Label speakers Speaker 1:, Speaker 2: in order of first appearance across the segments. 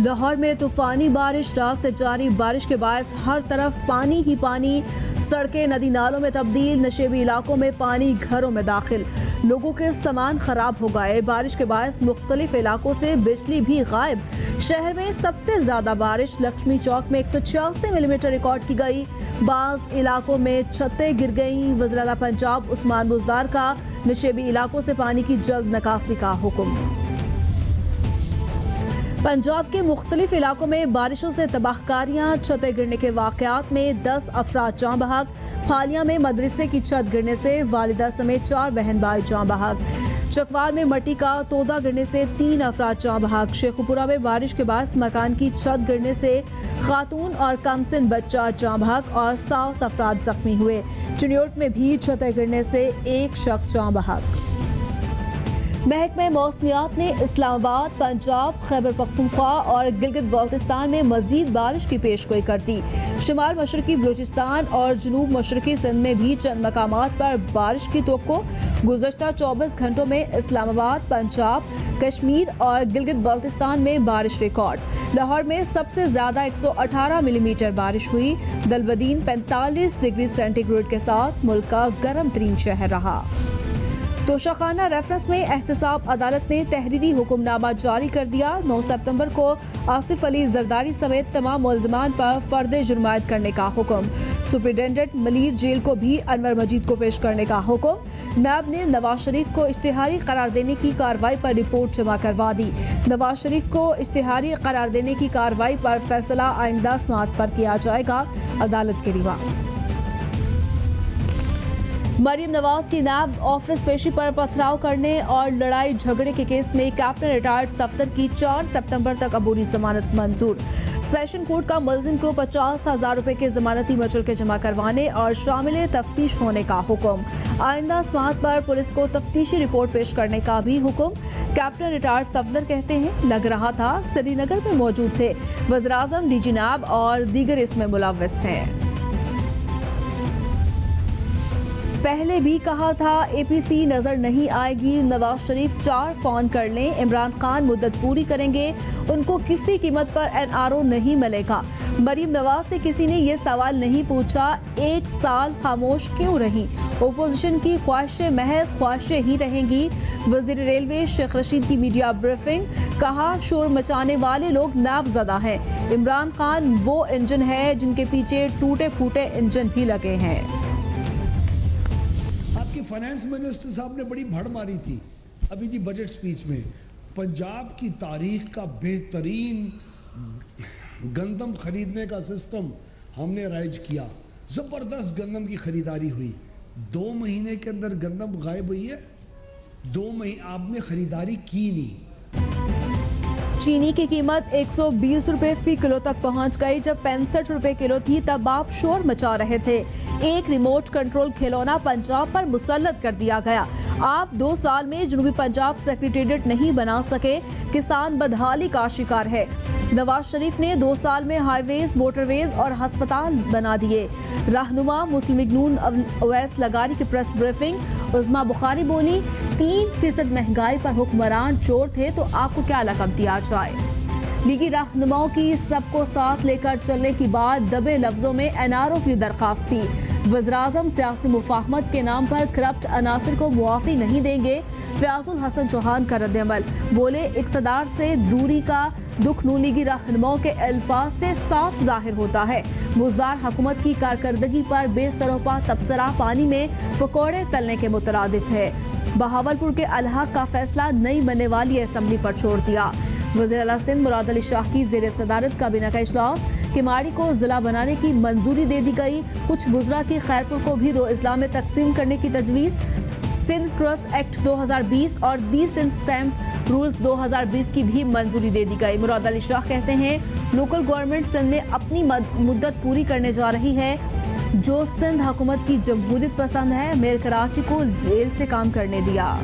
Speaker 1: लाहौर में तूफानी बारिश, रात से जारी बारिश के बायस हर तरफ पानी ही पानी, सड़कें नदी नालों में तब्दील, नशेबी इलाकों में पानी घरों में दाखिल, लोगों के सामान खराब हो गए। बारिश के बायस मुख्तलिफ इलाकों से बिजली भी गायब। शहर में सबसे ज्यादा बारिश लक्ष्मी चौक में 186 मिलीमीटर रिकॉर्ड की गई। बाज इलाकों में छतें गिर गईं। वज़ीर आला पंजाब उस्मान बुज़दार का नशेबी इलाकों से पानी की जल्द निकासी का हुक्म। पंजाब के मुख्तलिफ इलाकों में बारिशों से तबाहकारियां, छतें गिरने के वाकयात में 10 अफराद जाँ बहक। हालिया में मदरसे की छत गिरने से वालिदा समेत 4 बहन भाई जाँ बहक। चकवार में मट्टी का तोदा गिरने से 3 अफराद जाँ बहक। शेखुपुरा में बारिश के बाद मकान की छत गिरने से खातून और कमसिन बच्चा जाँ बहक और 7 अफराद जख्मी हुए। चिन्योट में भी छतें गिरने से 1 शख्स जाँ बहक। महकमा मौसमियात ने इस्लामाबाद, पंजाब, खैबर पख्तूनख्वा और गिलगित बाल्टिस्तान में मजीद बारिश की पेशगोई कर दी। शुमाल मशरकी बलूचिस्तान और जनूब मशरकी सिंध में भी चंद मकामात पर बारिश की तवक्को। गुज़श्ता 24 घंटों में इस्लामाबाद, पंजाब, कश्मीर और गिलगित बाल्टिस्तान में बारिश रिकॉर्ड। लाहौर में सबसे ज्यादा 118 मिलीमीटर बारिश हुई। दलबदीन 45 डिग्री सेंटीग्रेड के साथ मुल्क का गर्म तरीन शहर रहा। तोशाखाना रेफरेंस में एहतसाब अदालत ने तहरीरी हुक्मनामा जारी कर दिया। 9 सितंबर को आसिफ अली जरदारी समेत तमाम मुल्ज़िमान पर फर्द जुर्मायत करने का हुक्म। सुप्रिंटेंडेंट मलीर जेल को भी अनवर मजीद को पेश करने का हुक्म। नैब ने नवाज शरीफ को इश्तिहारी करार देने की कार्रवाई पर रिपोर्ट जमा करवा दी। नवाज शरीफ को इश्तिहारी करार देने की कार्रवाई पर फैसला आइंदा समाअत पर किया जाएगा, अदालत के रिवाज। मरियम नवाज की नैब ऑफिस पेशी पर पथराव करने और लड़ाई झगड़े के केस में कैप्टन रिटायर्ड सफदर की 4 सितंबर तक अबूरी जमानत मंजूर। सेशन कोर्ट का मुल्जिम को 50,000 रुपए के जमानती मचल के जमा करवाने और शामिल तफ्तीश होने का हुक्म। आइंदा समाअत पर पुलिस को तफ्तीशी रिपोर्ट पेश करने का भी हुक्म। कैप्टन रिटायर्ड सफदर कहते हैं, लग रहा था श्रीनगर में मौजूद थे। वज़ीर आज़म, डीजी नैब और दीगर इसमें मुलव्वस हैं। पहले भी कहा था एपीसी नजर नहीं आएगी। नवाज शरीफ 4 फोन कर लें, इमरान खान मुद्दत पूरी करेंगे, उनको किसी कीमत पर एनआरओ नहीं मिलेगा। मरियम नवाज से किसी ने ये सवाल नहीं पूछा, 1 साल खामोश क्यों रही। ओपोजिशन की ख्वाहिशें महज ख्वाहिशें ही रहेंगी। वजीर रेलवे शेख रशीद की मीडिया ब्रीफिंग, कहा शोर मचाने वाले लोग नाबजदा हैं। इमरान खान वो इंजन है जिनके पीछे टूटे फूटे इंजन भी लगे हैं।
Speaker 2: फाइनेंस मिनिस्टर साहब ने बड़ी भड़ मारी थी अभी जी बजट स्पीच में। पंजाब की तारीख का बेहतरीन गंदम खरीदने का सिस्टम हमने राइज किया। ज़बरदस्त गंदम की खरीदारी हुई। 2 महीने के अंदर गंदम गायब हुई है। 2 महीने आपने खरीदारी की नहीं।
Speaker 1: चीनी की कीमत 120 रुपए फी किलो तक पहुंच गई। जब 65 रुपए किलो थी तब आप शोर मचा रहे थे। एक रिमोट कंट्रोल खिलौना पंजाब पर मुसल्लत कर दिया गया। आप 2 साल में जनूबी पंजाब सेक्रेटेरिएट नहीं बना सके, किसान बदहाली का शिकार है। नवाज शरीफ ने 2 साल में हाईवेज, मोटरवेज और अस्पताल बना दिए। रहनुमा मुस्लिम लीग नून अवैस लगारी की प्रेस ब्रीफिंग, उज़मा बुखारी बोली, 3% महंगाई पर हुक्मरान चोर थे तो आपको क्या लक़ब दिया जाए। लीगी रहनुमाओं की सबको साथ लेकर चलने की बात दबे लफ्जों में एनआरओ की दरखास्त थी। वज़ीर-ए-आज़म सियासी मुफाहमत के नाम पर करप्ट अनासिर को मुआफ़ी नहीं देंगे। फयाजुल हसन चौहान का रद्द-ए-अमल, बोले इक़्तिदार से दूरी का दुख नून लीगी रहनुमाओं के अल्फाज से साफ जाहिर होता है। मुज़दार हुकूमत की कारकर्दगी पर बेसरोपा तबसरा पानी में पकौड़े तलने के मुतरादिफ है। बहावलपुर के अलहक का फैसला नहीं बनने वाली असम्बली पर छोड़ दिया। वज़ीर आला सिंध मुराद अली शाह की ज़ेर सदारत काबीना का इजलास, किमाड़ी को जिला बनाने की मंजूरी दे दी गई। कुछ बुजरा की खैरपुर को भी 2 अजला में तकसीम करने की तजवीज़। सिंध ट्रस्ट एक्ट 2020 और दी सिंध स्टैम्प रूल्स 2020 की भी मंजूरी दे दी गई। मुराद अली शाह कहते हैं, लोकल गवर्नमेंट सिंध में अपनी मुद्दत पूरी करने जा रही है। जो सिंध हुकूमत की जमहूरियत पसंद है, मेयर कराची को जेल से काम करने दिया।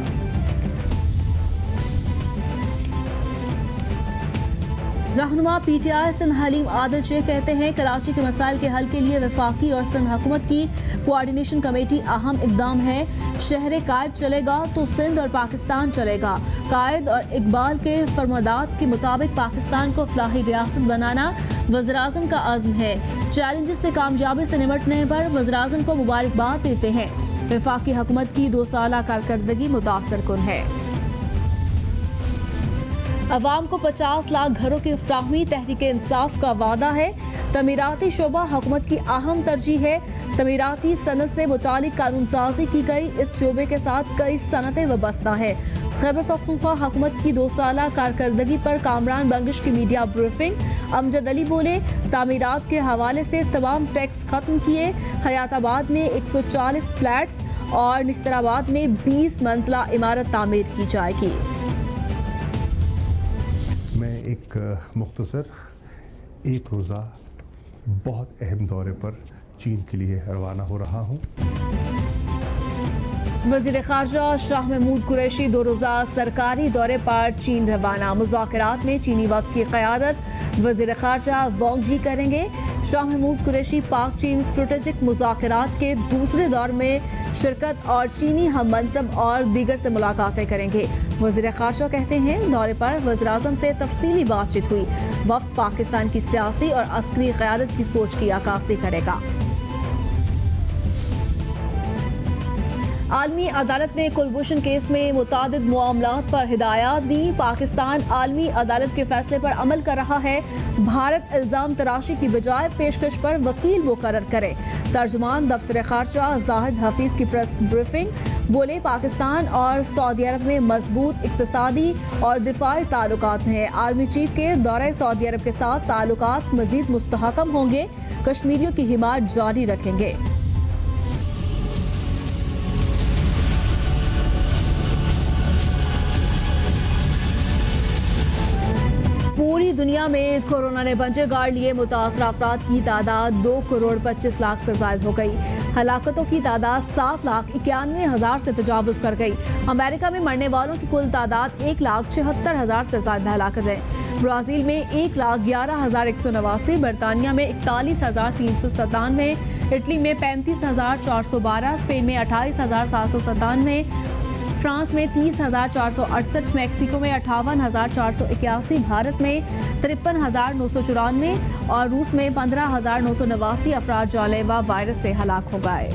Speaker 1: रहनुमा पीटीआई सिंध हलीम आदिल शेख कहते हैं कराची के मसाइल के हल के लिए वफाकी और सिंध हुकूमत की कोऑर्डिनेशन कमेटी अहम इकदाम है। शहर कायद चलेगा तो सिंध और पाकिस्तान चलेगा। कायद और इकबाल के फरमादात के मुताबिक पाकिस्तान को फलाही रियासत बनाना वज़ीर-ए-आज़म का अज़्म है। चैलेंजेस से कामयाबी से निपटने पर वज़ीर-ए-आज़म को मुबारकबाद देते हैं। वफाकी हुकूमत की 2 साला कारकर्दगी मुतासर कुन है। अवाम को 50 लाख घरों की फ्राहमी तहरीक इंसाफ का वादा है। तमीराती शोबा हुकूमत की अहम तरजीह है। तमीराती सनत से मुतालिक कानून साजी की गई। इस शोबे के साथ कई सनतें वाबस्ता है। खैबर पख्तूनख्वा हुकूमत की 2 साला कारकर्दगी पर कामरान बंगिश की मीडिया ब्रीफिंग। अमजद अली बोले, तामीरात के हवाले से तमाम टैक्स खत्म किए। हयाताबाद में 140 फ्लैट्स और निस्तराबाद में 20 मंजिला इमारत तामीर की जाएगी।
Speaker 3: मैं एक मुख्तसर एक रोज़ा बहुत अहम दौरे पर चीन के लिए रवाना हो रहा हूँ।
Speaker 1: वज़ीर ख़ारजा शाह महमूद कुरैशी 2 रोज़ा सरकारी दौरे पर चीन रवाना। मुज़ाकरात में चीनी वफ़द की क़यादत वज़ीर ख़ारजा वांग जी करेंगे। शाह महमूद कुरैशी पाक चीन स्ट्रेटेजिक मुज़ाकरात के दूसरे दौर में शिरकत और चीनी हम मनसब और दीगर से मुलाकातें करेंगे। वज़ीर ख़ारजा कहते हैं दौरे पर वज़ीर-ए-आज़म से तफसीली बातचीत हुई। वफ़द पाकिस्तान की सियासी और अस्करी क़यादत की सोच की अक्कासी करेगा। आलमी अदालत ने कुलभूषण केस में मुतादिद मामलात पर हिदायत दी। पाकिस्तान आलमी अदालत के फैसले पर अमल कर रहा है। भारत इल्ज़ाम तराशी की बजाय पेशकश पर वकील मुकर्रर करे। तर्जुमान दफ्तर ख़ारजा जाहिद हफीज़ की प्रेस ब्रीफिंग। बोले, पाकिस्तान और सऊदी अरब में मजबूत इक़्तिसादी और दिफाई ताल्लुकात हैं। आर्मी चीफ के दौरे सऊदी अरब के साथ ताल्लुकात मज़ीद मुस्तहकम होंगे। कश्मीरियों की हिमायत जारी रखेंगे। पूरी दुनिया में कोरोना ने पंजे गाड़ लिए। मुतासर अफराद की तादाद 2 करोड़ 25 लाख से ज़ायद हो गई। हलाकतों की तादाद 7,91,000 से तजावुज़ कर गई। अमेरिका में मरने वालों की कुल तादाद 1,76,000 से ज़्यादा हलाकत है। ब्राज़ील में 1,11,189, बरतानिया में 41,397, इटली में 35,412, स्पेन में 28,797, फ्रांस में 30,468, मैक्सिको में 58,481, भारत में 53,994 और रूस में 15,989 अफराद जानलेवा वायरस से हलाक हो गए।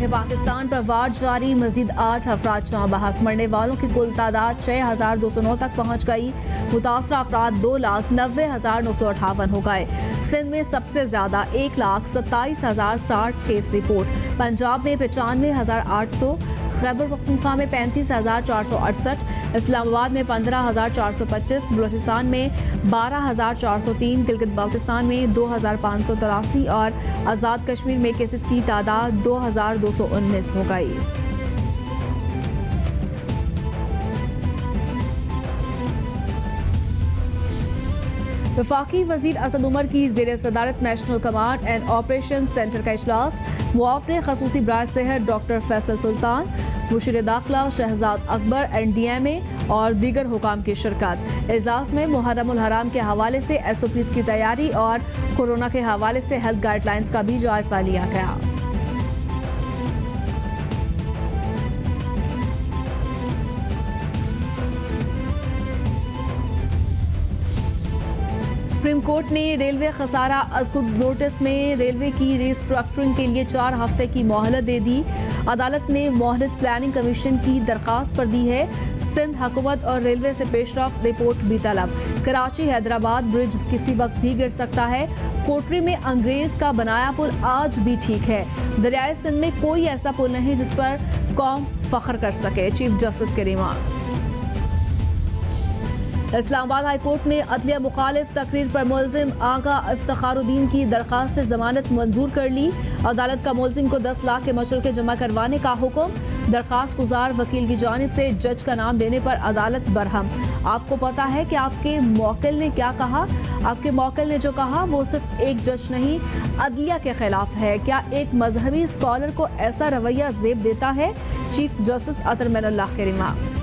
Speaker 1: पाकिस्तान पर वार जारी, मजीद 8 अफराद जहाँ बहक। मरने वालों की कुल तादाद 6,209 तक पहुँच गई। मुतासर अफराद 2,90,958 हो गए। सिंध में सबसे ज्यादा 1,27,060 केस रिपोर्ट। पंजाब में 95,800, खैबर पख्तूनख्वा में 35,468, इस्लामाबाद में 15,425, बलूचिस्तान में 12,403, गिलगित बाल्तिस्तान में 2,583 और आज़ाद कश्मीर में केसेस की तादाद 2,219 हो गई। वफाकी वजीर असद उमर की ज़ेर सदारत national command and operation centre का इजलास। मुआवरे खसूसी बराए सेहत डॉक्टर फैसल सुल्तान, मुशीर दाखिला शहजाद अकबर, NDMA और दीगर हुकाम की शिरकत। इजलास में मुहर्रम उल हराम के हवाले से SOPs की तैयारी और कोरोना के हवाले से हेल्थ गाइडलाइंस का भी जायजा लिया गया। सुप्रीम कोर्ट ने रेलवे खसारा अज़गुद नोटिस में रेलवे की रिस्ट्रक्चरिंग के लिए 4 हफ्ते की मोहलत दे दी। अदालत ने मोहलत प्लानिंग कमीशन की दरखास्त पर दी है। सिंध हुकूमत और रेलवे से पेशरफ्त रिपोर्ट भी तलब। कराची हैदराबाद ब्रिज किसी वक्त भी गिर सकता है। कोटरी में अंग्रेज का बनाया पुल आज भी ठीक है। दरियाए सिंध में कोई ऐसा पुल नहीं जिस पर कौम फख्र कर सके। चीफ जस्टिस के रिमार्क्स। इस्लामाबाद हाई कोर्ट ने अदलिया मुखालिफ तकरीर पर मुलजिम आगा इफ्तिखारुद्दीन की दरखास्त से जमानत मंजूर कर ली। अदालत का मुलजिम को 10 लाख के मशल के जमा करवाने का हुक्म। दरखास्त गुजार वकील की जानिब से जज का नाम देने पर अदालत बरहम। आपको पता है कि आपके मौकिल ने क्या कहा? आपके मौकिल ने जो कहा वो सिर्फ एक जज नहीं, अदलिया के खिलाफ है। क्या एक मजहबी स्कॉलर को ऐसा रवैया जेब देता है? चीफ जस्टिस अतर मैनुल्लाह के रिमार्क्स।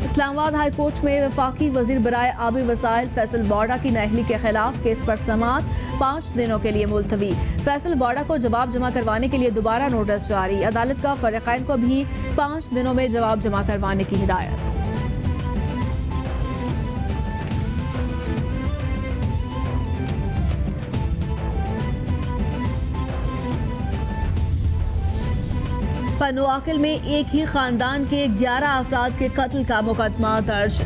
Speaker 1: इस्लामाबाद हाई कोर्ट में वफाकी वजीर बराए आबी वसाइल फैसल बॉडा की नाअहली के खिलाफ केस पर समाअत 5 दिनों के लिए मुलतवी। फैसल बॉडा को जवाब जमा करवाने के लिए दोबारा नोटिस जारी। अदालत का फरीकैन को भी 5 दिनों में जवाब जमा करवाने की हिदायत। पनुआकिल में एक ही खानदान के 11 अफराद के कत्ल का मुकदमा दर्ज।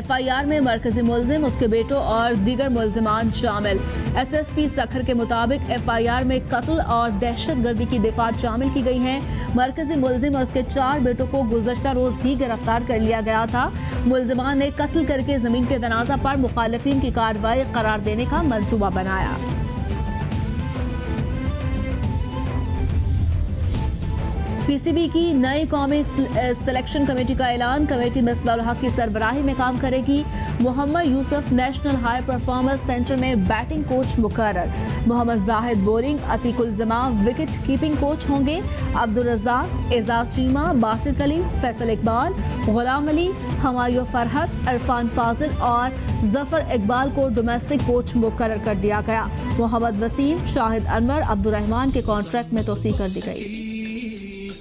Speaker 1: FIR में मरकजी मुलजिम, उसके बेटों और दीगर मुलजिमान शामिल। SSP सखर के मुताबिक FIR में कत्ल और दहशतगर्दी की दिफात शामिल की गई हैं। मरकजी मुलजिम और उसके 4 बेटों को गुज़श्ता रोज ही गिरफ्तार कर लिया गया था। मुलजिमान ने कत्ल करके जमीन के तनाज़ा पर मुखालिफिन की कार्रवाई करार देने का मंसूबा बनाया। PCB की नई कौमी सिलेक्शन कमेटी का ऐलान। कमेटी मिसबाहुल हक की सरबराही में काम करेगी। Mohammad Yusuf national high performance centre में बैटिंग कोच मुकर्रर। मोहम्मद जाहिद बोलिंग, अतीकुल जमा विकेट कीपिंग कोच होंगे। अब्दुल रज़ाक, एजाज चीमा, बासित अली, फैसल इकबाल, गुलाम अली, हमायूं फरहत, इरफान फाजिल और जफर इकबाल को डोमेस्टिक कोच मुकर्रर कर दिया गया। मोहम्मद वसीम, शाहिद अनवर, अब्दुल रहमान के कॉन्ट्रैक्ट में तोसी कर दी गई।